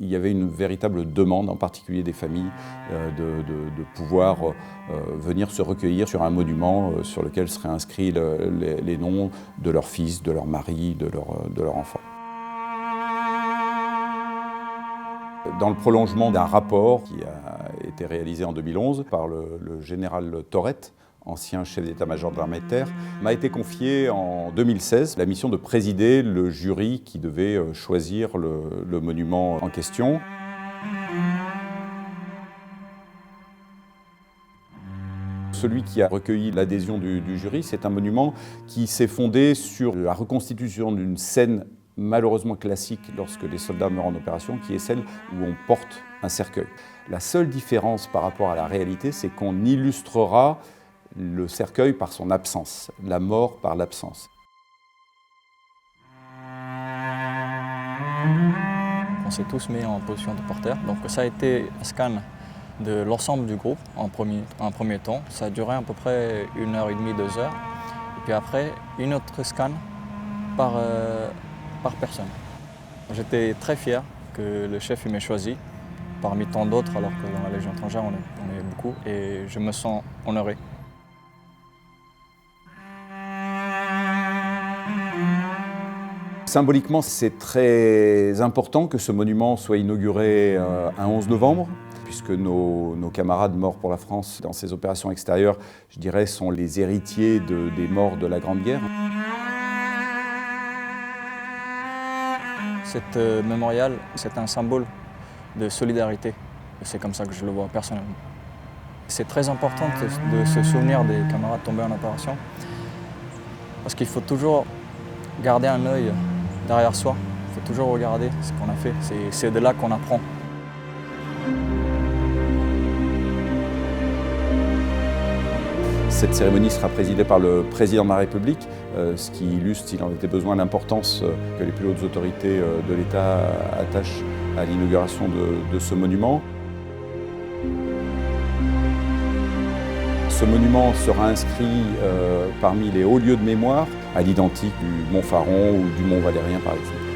Il y avait une véritable demande, en particulier des familles, de pouvoir venir se recueillir sur un monument sur lequel seraient inscrits les noms de leurs fils, de leurs maris, de leurs enfants. Dans le prolongement d'un rapport qui a été réalisé en 2011 par le général Torrette, ancien chef d'état-major de l'armée de terre, m'a été confiée en 2016 la mission de présider le jury qui devait choisir le monument en question. Celui qui a recueilli l'adhésion du jury, c'est un monument qui s'est fondé sur la reconstitution d'une scène malheureusement classique lorsque les soldats meurent en opération, qui est celle où on porte un cercueil. La seule différence par rapport à la réalité, c'est qu'on illustrera le cercueil par son absence, la mort par l'absence. On s'est tous mis en position de porteur, donc ça a été un scan de l'ensemble du groupe en premier temps. Ça a duré à peu près 1h30, 2 heures. Et puis après, une autre scan par personne. J'étais très fier que le chef m'ait choisi parmi tant d'autres, alors que dans la Légion étrangère, on est beaucoup, et je me sens honoré. Symboliquement, c'est très important que ce monument soit inauguré un 11 novembre, puisque nos camarades morts pour la France dans ces opérations extérieures, je dirais, sont les héritiers des morts de la Grande Guerre. Cet mémorial, c'est un symbole de solidarité. C'est comme ça que je le vois personnellement. C'est très important de se souvenir des camarades tombés en opération, parce qu'il faut toujours garder un œil derrière soi. Il faut toujours regarder ce qu'on a fait. C'est de là qu'on apprend. Cette cérémonie sera présidée par le président de la République, ce qui illustre, s'il en était besoin, l'importance que les plus hautes autorités de l'État attachent à l'inauguration de ce monument. Ce monument sera inscrit parmi les hauts lieux de mémoire, à l'identique du Mont Faron ou du Mont Valérien par exemple.